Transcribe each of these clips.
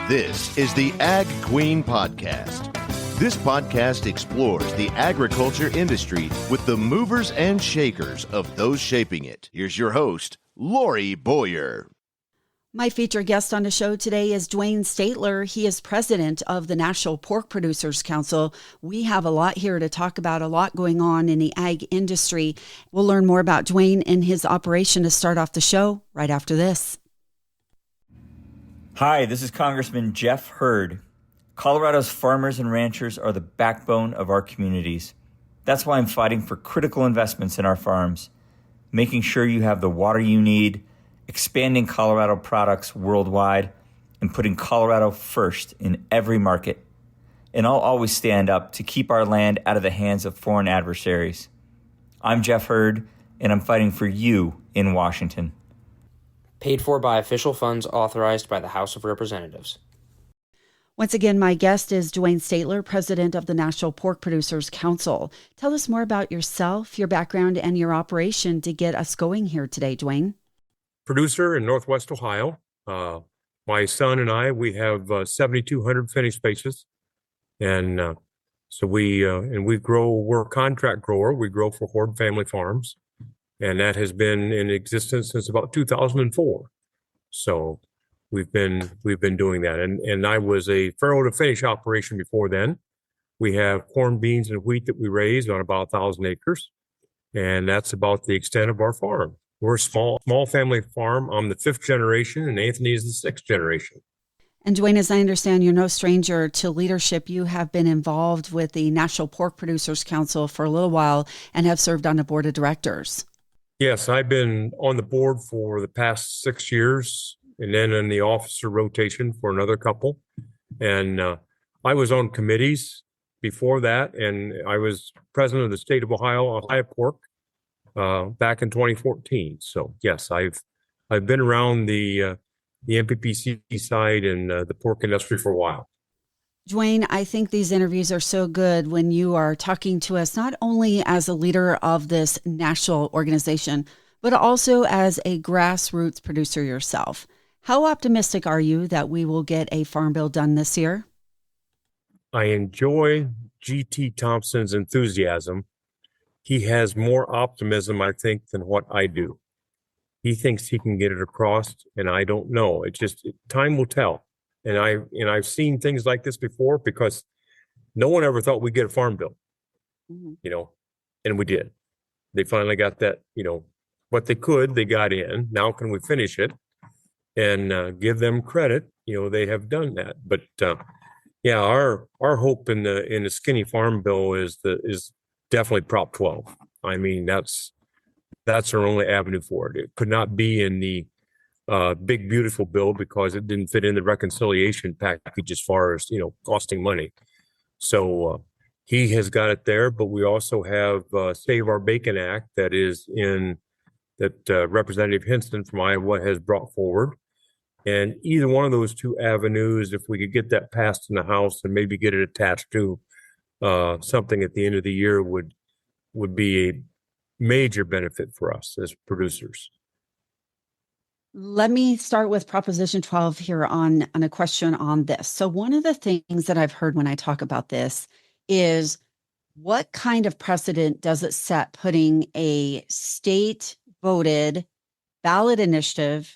This is the Ag Queen Podcast. This podcast explores the agriculture industry with the movers and shakers of those shaping it. Here's your host, Lori Boyer. My featured guest on the show today is Duane Stateler. He is president of the National Pork Producers Council. We have a lot here to talk about, a lot going on in the ag industry. We'll learn more about Duane and his operation to start off the show right after this. Hi, this is Congressman Jeff Hurd. Colorado's farmers and ranchers are the backbone of our communities. That's why I'm fighting for critical investments in our farms, making sure you have the water you need, expanding Colorado products worldwide, and putting Colorado first in every market. And I'll always stand up to keep our land out of the hands of foreign adversaries. I'm Jeff Hurd, and I'm fighting for you in Washington. Paid for by official funds authorized by the House of Representatives. Once again, my guest is Duane Stateler, president of the National Pork Producers Council. Tell us more about yourself, your background, and your operation to get us going here today, Duane. Producer in Northwest Ohio. My son and I, we have 7,200 finished spaces. And so we grow, we're a contract grower. We grow for Horde Family Farms. And that has been in existence since about 2004. So we've been doing that. And I was a farrow to finish operation before then. We have corn, beans, and wheat that we raised on about 1,000 acres. And that's about the extent of our farm. We're a small family farm. I'm the fifth generation, and Anthony is the sixth generation. And Duane, as I understand, you're no stranger to leadership. You have been involved with the National Pork Producers Council for a little while and have served on the board of directors. Yes, I've been on the board for the past 6 years, and then in the officer rotation for another couple. And I was on committees before that, and I was president of the state of Ohio Pork back in 2014. So yes, I've been around the NPPC side and the pork industry for a while. Duane, I think these interviews are so good when you are talking to us not only as a leader of this national organization, but also as a grassroots producer yourself. How optimistic are you that we will get a farm bill done this year? I enjoy G.T. Thompson's enthusiasm. He has more optimism, I think, than what I do. He thinks he can get it across, and I don't know. Time will tell. And I've seen things like this before because no one ever thought we'd get a farm bill, and we did. They finally got that, what they could, they got in. Now can we finish it and give them credit? They have done that. But our hope in the skinny farm bill is definitely Prop 12. I mean, that's our only avenue for it. It could not be in the big, beautiful bill because it didn't fit in the reconciliation package as far as, costing money. So he has got it there, but we also have Save Our Bacon Act that Representative Hinson from Iowa has brought forward. And either one of those two avenues, if we could get that passed in the House and maybe get it attached to something at the end of the year would be a major benefit for us as producers. Let me start with Proposition 12 here on a question on this. So one of the things that I've heard when I talk about this is what kind of precedent does it set putting a state voted ballot initiative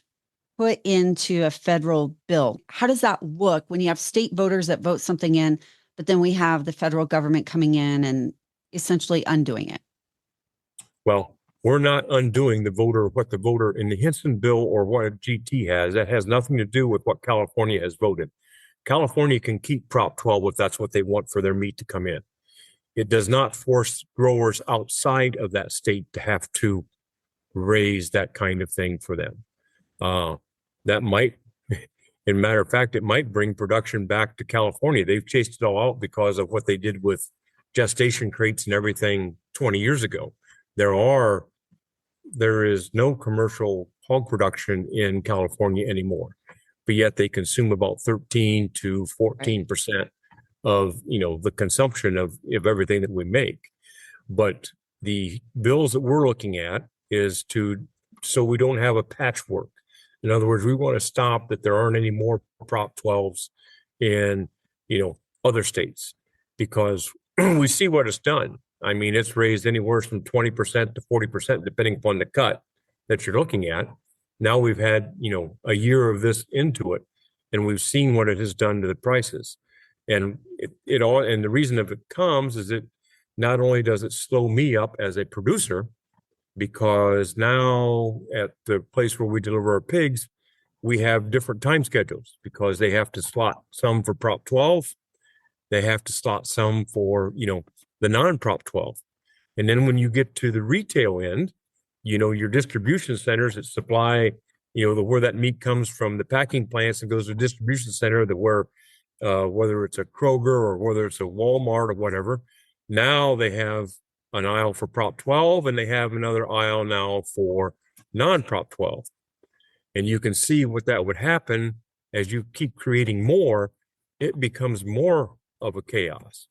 put into a federal bill? How does that look when you have state voters that vote something in, but then we have the federal government coming in and essentially undoing it? Well, we're not undoing what the voter in the Hinson bill or what GT has. That has nothing to do with what California has voted. California can keep Prop 12 if that's what they want for their meat to come in. It does not force growers outside of that state to have to raise that kind of thing for them. That might, in matter of fact, it might bring production back to California. They've chased it all out because of what they did with gestation crates and everything 20 years ago. There is no commercial hog production in California anymore, but yet they consume about 13 to 14% of, the consumption of everything that we make. But the bills that we're looking at is so we don't have a patchwork. In other words, we want to stop that there aren't any more Prop 12s in, other states, because we see what it's done. I mean, it's raised anywhere from 20% to 40%, depending upon the cut that you're looking at. Now we've had, a year of this into it, and we've seen what it has done to the prices. And and the reason of it comes is that not only does it slow me up as a producer, because now at the place where we deliver our pigs, we have different time schedules because they have to slot some for Prop 12. They have to slot some for, the non-Prop 12. And then when you get to the retail end, your distribution centers that supply, where that meat comes from, the packing plants, and goes to a distribution center that where, whether it's a Kroger or whether it's a Walmart or whatever, now they have an aisle for Prop 12 and they have another aisle now for non-Prop 12. And you can see what that would happen as you keep creating more, it becomes more of a chaos.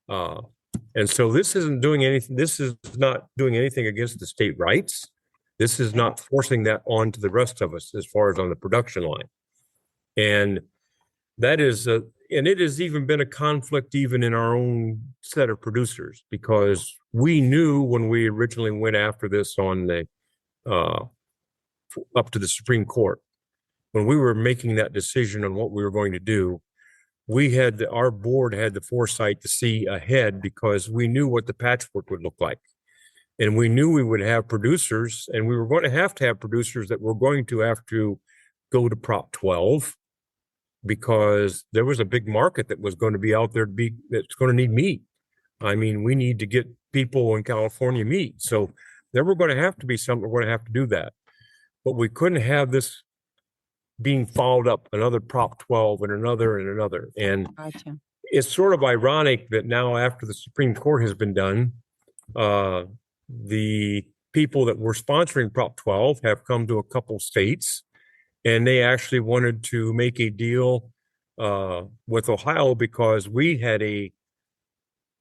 And so this isn't doing anything. This is not doing anything against the state rights. This is not forcing that on to the rest of us as far as on the production line. And that is, and it has even been a conflict even in our own set of producers, because we knew when we originally went after this on the, up to the Supreme Court, when we were making that decision on what we were going to do, our board had the foresight to see ahead, because we knew what the patchwork would look like. And we knew we would have producers, and we were going to have producers that were going to have to go to Prop 12, because there was a big market that was going to be out there that's going to need meat. I mean, we need to get people in California meat. So there were going to have to be something, we're going to have to do that. But we couldn't have this being followed up, another Prop 12 and another and another. And Gotcha. It's sort of ironic that now, after the Supreme Court has been done, the people that were sponsoring Prop 12 have come to a couple states, and they actually wanted to make a deal with Ohio, because we had a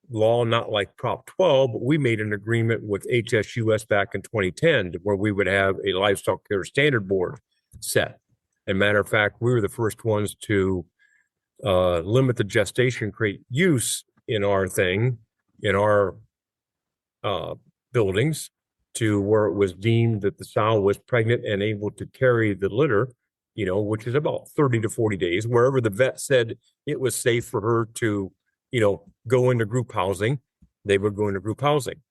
law not like Prop 12, but we made an agreement with HSUS back in 2010 where we would have a livestock care standard board set. As a matter of fact, we were the first ones to limit the gestation crate use in our buildings, to where it was deemed that the sow was pregnant and able to carry the litter, which is about 30 to 40 days, wherever the vet said it was safe for her to, go into group housing, they would go into group housing.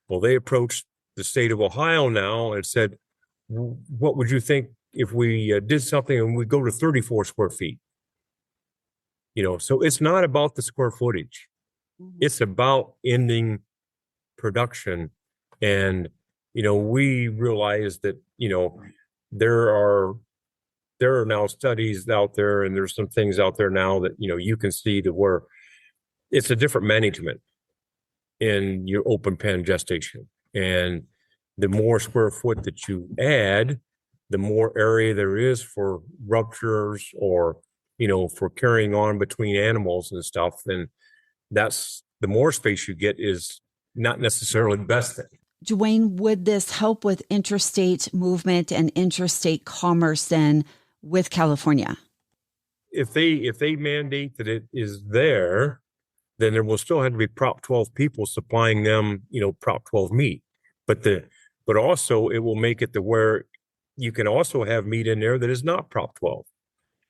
Well, they approached the state of Ohio now and said, what would you think if we did something and we go to 34 square feet? So it's not about the square footage. It's about ending production. And, we realize that, there are now studies out there, and there's some things out there now that, you can see that where it's a different management in your open pen gestation. And the more square foot that you add, the more area there is for ruptures or, for carrying on between animals and stuff. And that's the more space you get is not necessarily the best thing. Duane, would this help with interstate movement and interstate commerce then with California? If they mandate that it is there, then there will still have to be Prop 12 people supplying them, Prop 12 meat. But also it will make it to where you can also have meat in there that is not Prop 12,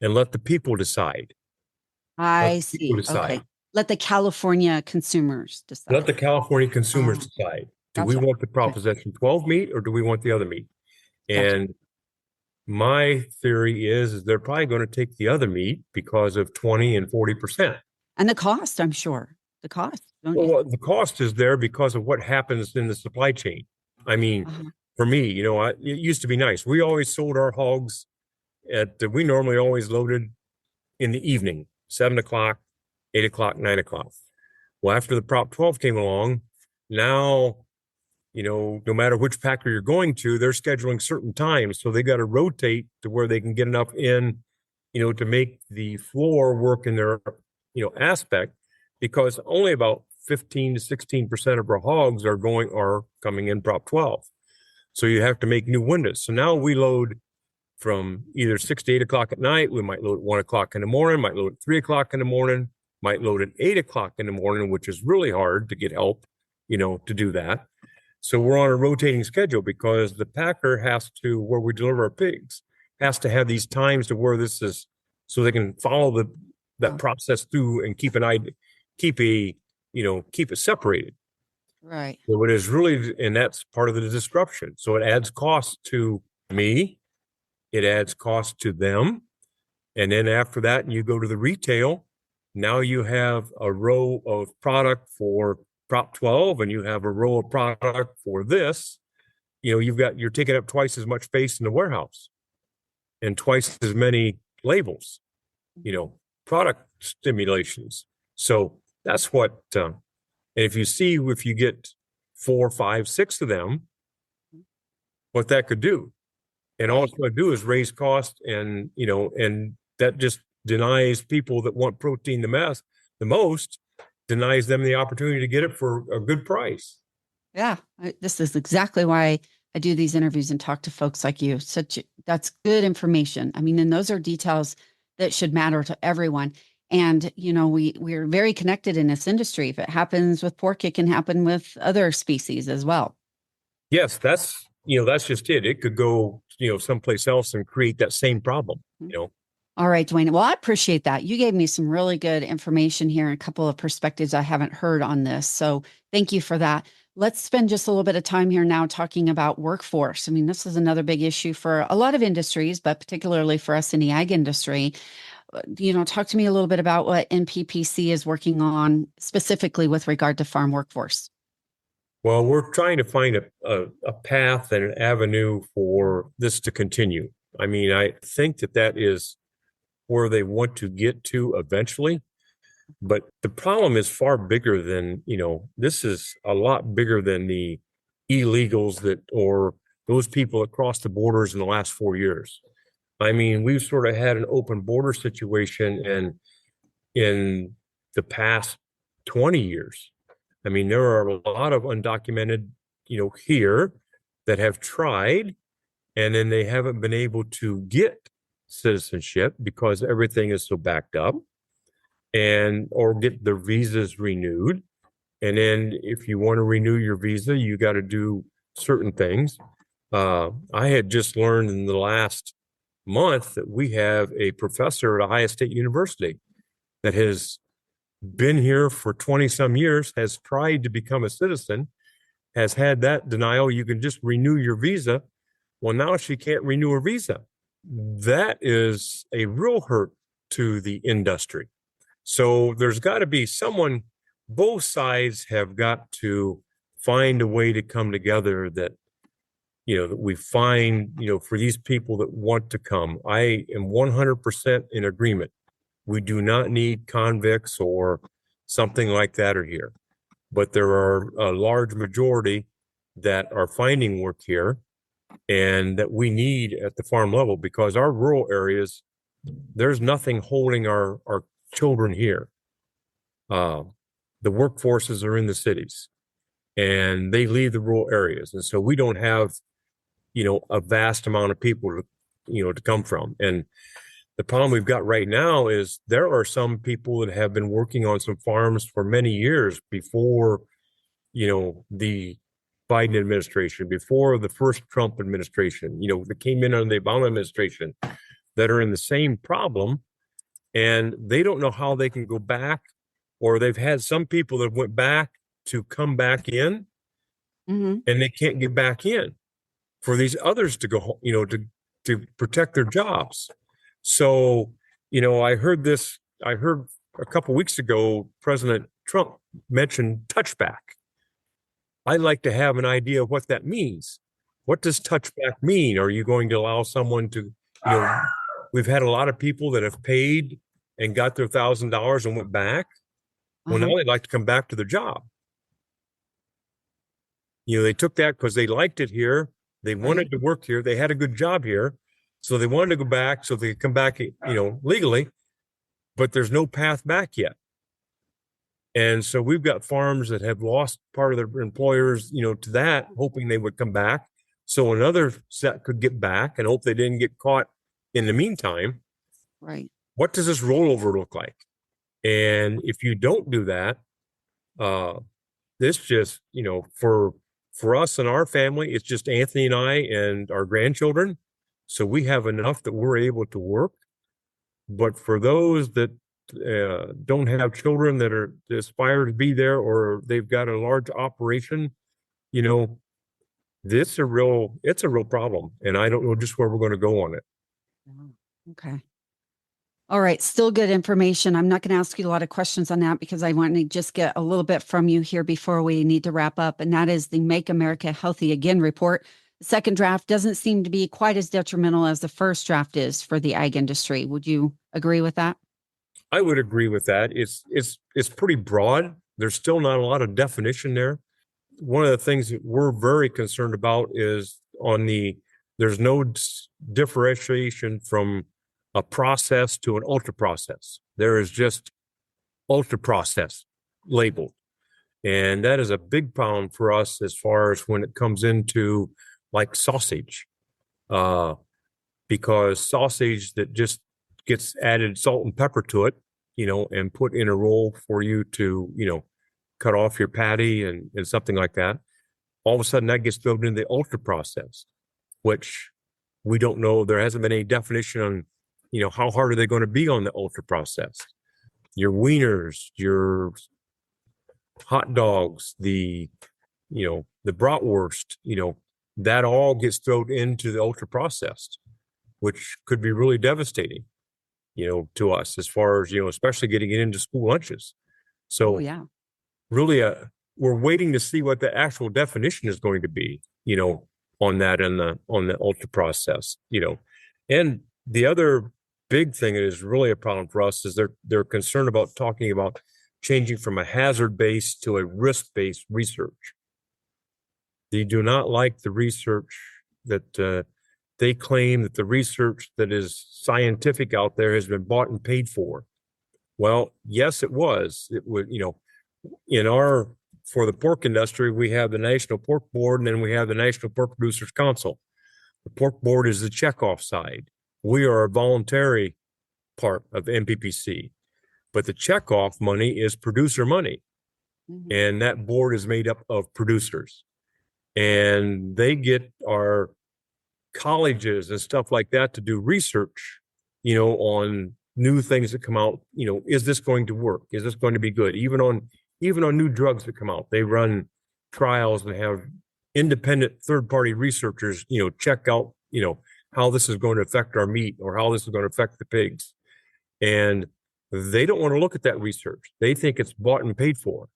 and let the people decide. I see. Okay. Let the California consumers decide. Let the California consumers decide. Do we want the Proposition 12 meat, or do we want the other meat? And my theory is they're probably going to take the other meat because of 20 and 40%. And the cost, I'm sure. The cost. Well, the cost is there because of what happens in the supply chain. I mean, for me, it used to be nice. We always sold our hogs we normally always loaded in the evening, 7 o'clock, 8 o'clock, 9 o'clock. Well, after the Prop 12 came along, now, no matter which packer you're going to, they're scheduling certain times. So they got to rotate to where they can get enough in, to make the floor work in their, aspect, because only about 15 to 16% of our hogs are coming in Prop 12. So you have to make new windows. So now we load from either 6 to 8 o'clock at night. We might load at 1 o'clock in the morning, might load at 3 o'clock in the morning, might load at 8 o'clock in the morning, which is really hard to get help, to do that. So we're on a rotating schedule because the packer has to, where we deliver our pigs, has to have these times to where this is, so they can follow that process through and keep it separated. Right. So it is really, and that's part of the disruption. So it adds cost to me, it adds cost to them. And then after that, you go to the retail. Now you have a row of product for Prop 12 and you have a row of product for this. You're taking up twice as much space in the warehouse and twice as many labels, product stimulations. So that's what, and if you get 4, 5, 6 of them, what that could do. And all it's going to do is raise cost, and that just denies people that want protein the most, denies them the opportunity to get it for a good price. Yeah, this is exactly why I do these interviews and talk to folks like you. That's good information. I mean, and those are details that should matter to everyone. And, we're very connected in this industry. If it happens with pork, it can happen with other species as well. Yes, that's just it. It could go, someplace else and create that same problem, All right, Duane. Well, I appreciate that. You gave me some really good information here and a couple of perspectives I haven't heard on this. So thank you for that. Let's spend just a little bit of time here now talking about workforce. I mean, this is another big issue for a lot of industries, but particularly for us in the ag industry. Talk to me a little bit about what NPPC is working on specifically with regard to farm workforce. Well, we're trying to find a path and an avenue for this to continue. I mean, I think that is where they want to get to eventually. But the problem is far bigger than, this is a lot bigger than the illegals or those people that crossed the borders in the last 4 years. I mean, we've sort of had an open border situation in the past 20 years. I mean, there are a lot of undocumented, here that have tried, and then they haven't been able to get citizenship because everything is so backed up, or get their visas renewed. And then if you want to renew your visa, you got to do certain things. I had just learned in the last month that we have a professor at Ohio State University that has been here for 20 some years, has tried to become a citizen, has had that denial. You can just renew your visa. Well, now she can't renew her visa. That is a real hurt to the industry. So there's got to be someone, both sides have got to find a way to come together that we find, for these people that want to come. I am 100% in agreement. We do not need convicts or something like that here, but there are a large majority that are finding work here and that we need at the farm level, because our rural areas, there's nothing holding our children here. The workforces are in the cities and they leave the rural areas. And so we don't have, a vast amount of people to come from. And the problem we've got right now is there are some people that have been working on some farms for many years before, the Biden administration, before the first Trump administration, that came in under the Obama administration, that are in the same problem, and they don't know how they can go back, or they've had some people that went back to come back in, and they can't get back in for these others to go, to protect their jobs. So, I heard a couple weeks ago, President Trump mentioned touchback. I'd like to have an idea of what that means. What does touchback mean? Are you going to allow someone to, we've had a lot of people that have paid and got their $1,000 and went back. Well, now they'd like to come back to their job. They took that because they liked it here. They wanted to work here. They had a good job here. So they wanted to go back so they could come back, legally, but there's no path back yet. And so we've got farms that have lost part of their employers, to that, hoping they would come back. So another set could get back and hope they didn't get caught in the meantime. Right. What does this rollover look like? And if you don't do that, this just, for us and our family, it's just Anthony and I and our grandchildren. So we have enough that we're able to work. But for those that don't have children that aspire to be there, or they've got a large operation, it's a real problem. And I don't know just where we're going to go on it. Okay. All right. Still good information. I'm not going to ask you a lot of questions on that because I want to just get a little bit from you here before we need to wrap up. And that is the Make America Healthy Again report. The second draft doesn't seem to be quite as detrimental as the first draft is for the ag industry. Would you agree with that? I would agree with that. It's pretty broad. There's still not a lot of definition there. One of the things that we're very concerned about is there's no differentiation from a process to an ultra process. There is just ultra process labeled. And that is a big problem for us as far as when it comes into like sausage, because sausage that just gets added salt and pepper to it, and put in a roll for you to, cut off your patty and something like that. All of a sudden that gets thrown into the ultra process, which we don't know. There hasn't been any definition on, how hard are they going to be on the ultra process? Your wieners, your hot dogs, the bratwurst, that all gets thrown into the ultra processed, which could be really devastating, to us as far as, especially getting it into school lunches. So really, we're waiting to see what the actual definition is going to be, on that and on the ultra process, and the other big thing that is really a problem for us is they're concerned about talking about changing from a hazard-based to a risk-based research. They do not like the research that they claim that the research that is scientific out there has been bought and paid for. Well, yes, it was. It would, for the pork industry, we have the National Pork Board, and then we have the National Pork Producers Council. The Pork Board is the checkoff side. We are a voluntary part of NPPC, but the checkoff money is producer money. Mm-hmm. And that board is made up of producers, and they get our colleges and stuff like that to do research, on new things that come out. Is this going to work? Is this going to be good? Even on new drugs that come out, they run trials and have independent third-party researchers, check out, how this is going to affect our meat or how this is going to affect the pigs. And they don't want to look at that research. They think it's bought and paid for.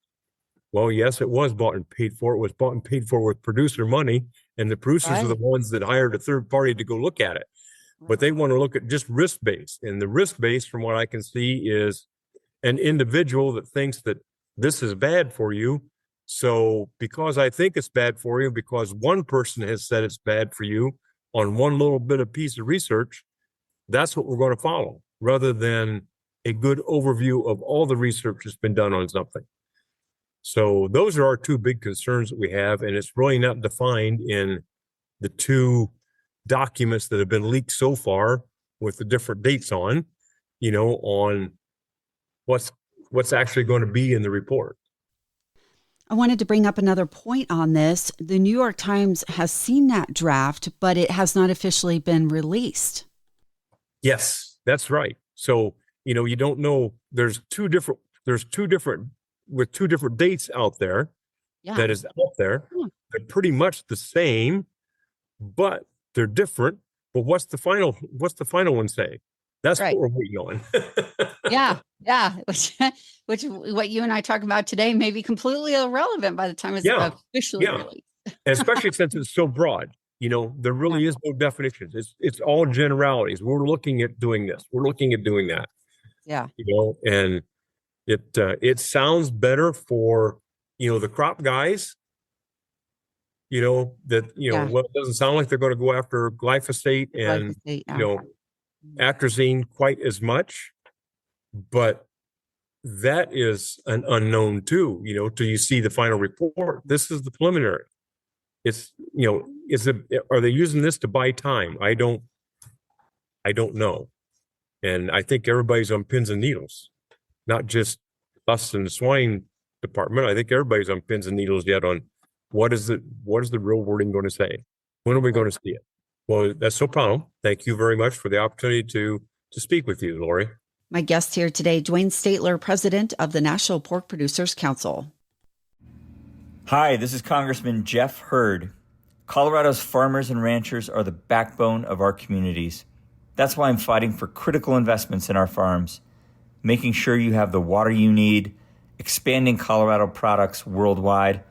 Well, yes, it was bought and paid for. It was bought and paid for with producer money, and the producers are the ones that hired a third party to go look at it. But they want to look at just risk-based. And the risk-based, from what I can see, is an individual that thinks that this is bad for you. So because I think it's bad for you, because one person has said it's bad for you on one little bit of piece of research, that's what we're going to follow, rather than a good overview of all the research that's been done on something. So those are our two big concerns that we have, and it's really not defined in the two documents that have been leaked so far with the different dates on, on what's actually going to be in the report. I wanted to bring up another point on this. The New York Times has seen that draft, but it has not officially been released. Yes, that's right. So, you don't know, there's two different with two different dates out there. Yeah. That is out there. Yeah. They're pretty much the same, but they're different. But what's the final one say? That's right. What we're waiting on. Yeah. Which what you and I talk about today may be completely irrelevant by the time it's officially released. Especially since it's so broad. There really is no definitions. It's all generalities. We're looking at doing this. We're looking at doing that. Yeah. And it sounds better for the crop guys. Well, it doesn't sound like they're going to go after glyphosate and atrazine quite as much, but that is an unknown too, till you see the final report. This is the preliminary. It's, are they using this to buy time? I don't know. And I think everybody's on pins and needles, not just us in the swine department. I think everybody's on pins and needles yet on what is the real wording going to say? When are we going to see it? Well, that's no problem. Thank you very much for the opportunity to speak with you, Lori. My guest here today, Duane Stateler, president of the National Pork Producers Council. Hi, this is Congressman Jeff Hurd. Colorado's farmers and ranchers are the backbone of our communities. That's why I'm fighting for critical investments in our farms, making sure you have the water you need, expanding Colorado products worldwide,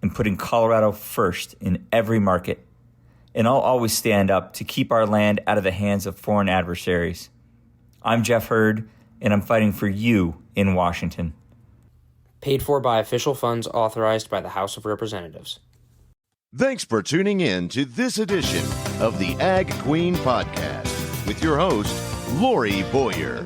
and putting Colorado first in every market. And I'll always stand up to keep our land out of the hands of foreign adversaries. I'm Jeff Hurd, and I'm fighting for you in Washington. Paid for by official funds authorized by the House of Representatives. Thanks for tuning in to this edition of the Ag Queen Podcast with your host, Lori Boyer.